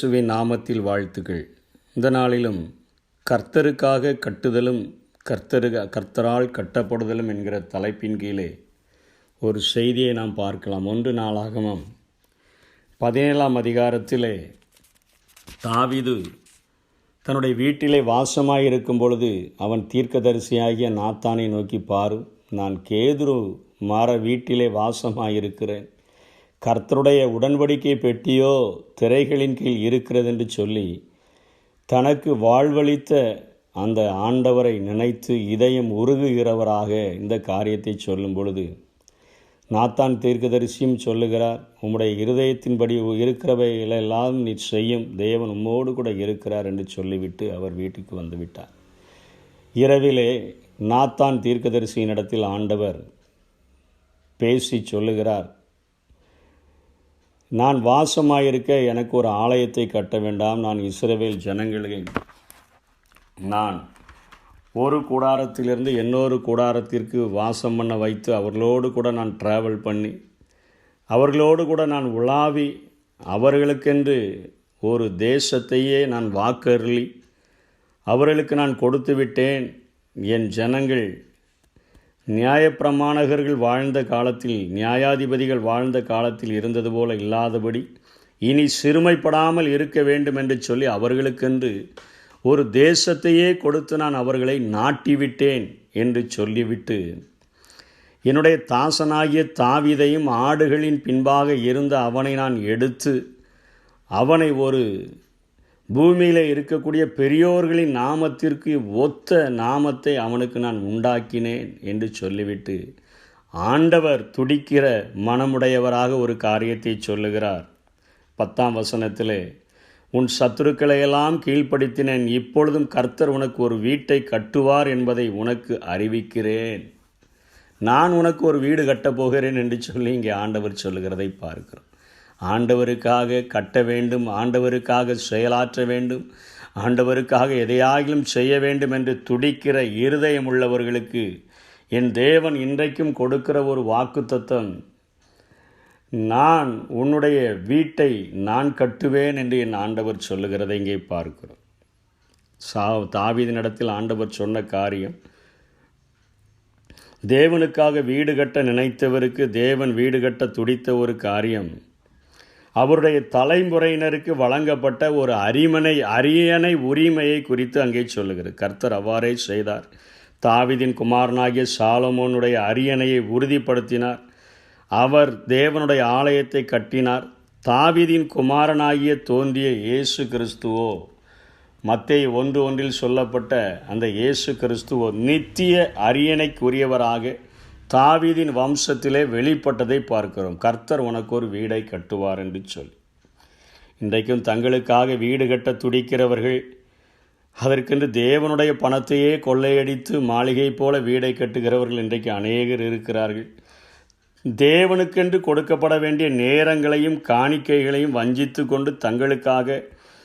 இயேசுவின் நாமத்தில் வாழ்த்துக்கள். இந்த நாளிலும் கர்த்தருக்காக கட்டுதலும் கர்த்தரால் கட்டப்படுதலும் என்கிற தலைப்பின் கீழே ஒரு செய்தியை நாம் பார்க்கலாம். 1 நாளாகமம் 17ஆம் அதிகாரத்திலே தாவீது தன்னுடைய வீட்டிலே வாசமாயிருக்கும் பொழுது அவன் தீர்க்கதரிசியாகிய நாத்தானை நோக்கி, பாரு, நான் கேதுரு மர வீட்டிலே வாசமாயிருக்கிறேன், கர்த்தருடைய உடன்படிக்கை பெட்டியோ திரைகளின் கீழ் இருக்கிறது என்று சொல்லி தனக்கு வாழ்வளித்த அந்த ஆண்டவரை நினைத்து இதயம் உருகுகிறவராக இந்த காரியத்தை சொல்லும் பொழுது நாத்தான் தீர்க்கதரிசியும் சொல்லுகிறார், உம்முடைய இருதயத்தின்படி இருக்கிறவைகளெல்லாம் நீ செய்யும் தேவன் உம்மோடு கூட இருக்கிறார் என்று சொல்லிவிட்டு அவர் வீட்டுக்கு வந்து விட்டார். இரவிலே நாத்தான் தீர்க்கதரிசியின் இடத்தில் ஆண்டவர் பேசி சொல்லுகிறார், நான் வாசமாயிருக்க எனக்கு ஒரு ஆலயத்தை கட்ட வேண்டாம். நான் இஸ்ரவேல் ஜனங்களை நான் ஒரு கூடாரத்திலிருந்து இன்னொரு கூடாரத்திற்கு வாசம் பண்ண வைத்து அவர்களோடு கூட நான் ட்ராவல் பண்ணி அவர்களோடு கூட நான் உலாவி அவர்களுக்கென்று ஒரு தேசத்தையே நான் வாக்கருளி அவர்களுக்கு நான் கொடுத்து விட்டேன். என் ஜனங்கள் நியாயப்பிரமாணகர்கள் வாழ்ந்த காலத்தில், நியாயாதிபதிகள் வாழ்ந்த காலத்தில் இருந்தது போல இல்லாதபடி இனி சிறுமைப்படாமல் இருக்க வேண்டும் என்று சொல்லி அவர்களுக்கென்று ஒரு தேசத்தையே கொடுத்து நான் அவர்களை நாட்டிவிட்டேன் என்று சொல்லிவிட்டு, என்னுடைய தாசனாகிய தாவீதையும் ஆடுகளின் பின்பாக இருந்த அவனை நான் எடுத்து அவனை ஒரு பூமியில் இருக்கக்கூடிய பெரியோர்களின் நாமத்திற்கு ஒத்த நாமத்தை அவனுக்கு நான் உண்டாக்கினேன் என்று சொல்லிவிட்டு ஆண்டவர் துடிக்கிற மனமுடையவராக ஒரு காரியத்தை சொல்லுகிறார். 10ஆம் வசனத்திலே, உன் சத்துருக்களையெல்லாம் கீழ்ப்படுத்தினேன், இப்பொழுதும் கர்த்தர் உனக்கு ஒரு வீட்டை கட்டுவார் என்பதை உனக்கு அறிவிக்கிறேன். நான் உனக்கு ஒரு வீடு கட்டப் போகிறேன் என்று சொல்லி இங்கே ஆண்டவர் சொல்லுகிறதை பார்க்கிறோம். ஆண்டவருக்காக கட்ட வேண்டும், ஆண்டவருக்காக செயலாற்ற வேண்டும், ஆண்டவருக்காக எதையாகிலும் செய்ய வேண்டும் என்று துடிக்கிற இருதயம் உள்ளவர்களுக்கு என் தேவன் இன்றைக்கும் கொடுக்கிற ஒரு வாக்குத்தத்தம், நான் உன்னுடைய வீட்டை நான் கட்டுவேன் என்று என் ஆண்டவர் சொல்லுகிறதை இங்கே பார்க்கிறோம். தாவீதினிடத்தில் ஆண்டவர் சொன்ன காரியம், தேவனுக்காக வீடு கட்ட நினைத்தவருக்கு தேவன் வீடு கட்ட துடித்த ஒரு காரியம், அவருடைய தலைமுறையினருக்கு வழங்கப்பட்ட ஒரு அரியணை உரிமையை குறித்து அங்கே சொல்லுகிறது. கர்த்தர் அவ்வாறே செய்தார். தாவீதின் குமாரனாகிய சாலமோனுடைய அரியணையை உறுதிப்படுத்தினார். அவர் தேவனுடைய ஆலயத்தை கட்டினார். தாவீதின் குமாரனாகிய தோன்றிய இயேசு கிறிஸ்துவோ, மத்தேயு 1:1 சொல்லப்பட்ட அந்த இயேசு கிறிஸ்துவோ நித்திய அரியணைக்குரியவராக தாவீதின் வம்சத்திலே வெளிப்பட்டதை பார்க்கிறோம். கர்த்தர் உனக்கு ஒரு வீடை கட்டுவார் என்று சொல்லி இன்றைக்கும் தங்களுக்காக வீடு கட்ட துடிக்கிறவர்கள், அதற்கென்று தேவனுடைய பணத்தையே கொள்ளையடித்து மாளிகை போல வீடை கட்டுகிறவர்கள் இன்றைக்கு அநேகர் இருக்கிறார்கள். தேவனுக்கென்று கொடுக்கப்பட வேண்டிய நேரங்களையும் காணிக்கைகளையும் வஞ்சித்து கொண்டு தங்களுக்காக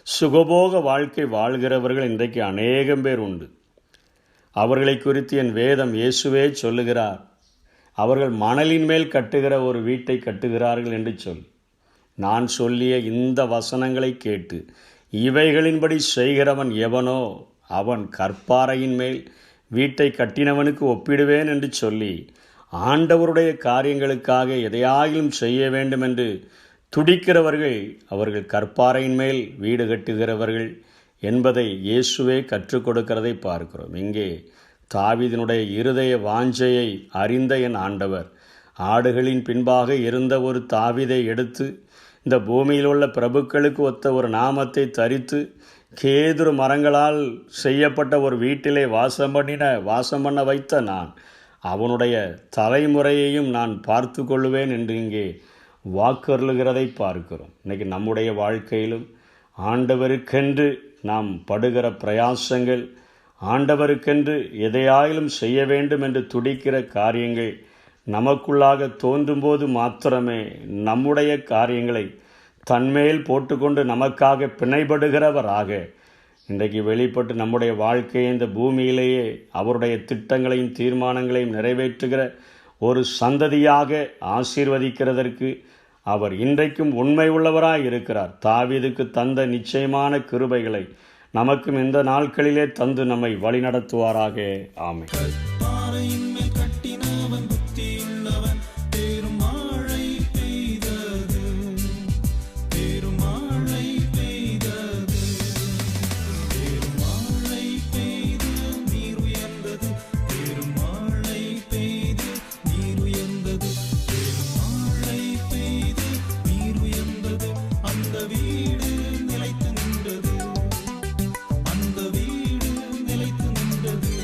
சுகபோக வாழ்க்கை வாழ்கிறவர்கள் இன்றைக்கு அநேகம் பேர் உண்டு. அவர்களை குறித்து என் வேதம் இயேசுவே சொல்லுகிறார், அவர்கள் மணலின் மேல் கட்டுகிற ஒரு வீட்டை கட்டுகிறார்கள் என்று சொல். நான் சொல்லிய இந்த வசனங்களை கேட்டு இவைகளின்படி செய்கிறவன் எவனோ அவன் கற்பாறையின் மேல் வீட்டை கட்டினவனுக்கு ஒப்பிடுவேன் என்று சொல்லி ஆண்டவருடைய காரியங்களுக்காக எதையாகிலும் செய்ய வேண்டும் என்று துடிக்கிறவர்கள் அவர்கள் கற்பாறையின் மேல் வீடு கட்டுகிறவர்கள் என்பதை இயேசுவே கற்றுக் கொடுக்கிறதை பார்க்கிறோம். இங்கே தாவீதினுடைய இருதய வாஞ்சையை அறிந்த என் ஆண்டவர் ஆடுகளின் பின்பாக இருந்த ஒரு தாவீதை எடுத்து இந்த பூமியில் உள்ள பிரபுக்களுக்கு ஒத்த ஒரு நாமத்தை தரித்து கேதுரு மரங்களால் செய்யப்பட்ட ஒரு வீட்டிலே வாசம் பண்ண வைத்த நான் அவனுடைய தலைமுறையையும் நான் பார்த்து கொள்ளுவேன் என்று இங்கே வாக்கருளுகிறதை பார்க்கிறோம். இன்றைக்கி நம்முடைய வாழ்க்கையிலும் ஆண்டவருக்கென்று நாம் படுகிற பிரயாசங்கள், ஆண்டவருக்கென்று எதையாயிலும் செய்ய வேண்டும் என்று துடிக்கிற காரியங்கள் நமக்குள்ளாக தோன்றும்போது மாத்திரமே நம்முடைய காரியங்களை தன்மேல் போட்டுக்கொண்டு நமக்காக பிணைபடுகிறவராக இன்றைக்கு வெளிப்பட்டு நம்முடைய வாழ்க்கையை இந்த பூமியிலேயே அவருடைய திட்டங்களையும் தீர்மானங்களையும் நிறைவேற்றுகிற ஒரு சந்ததியாக ஆசீர்வதிக்கிறதற்கு அவர் இன்றைக்கும் உண்மை உள்ளவராய் இருக்கிறார். தாவீதுக்கு தந்த நிச்சயமான கிருபைகளை நமக்கும் இந்த நாட்களிலே தந்து நம்மை வழிநடத்துவாராக. ஆமென்.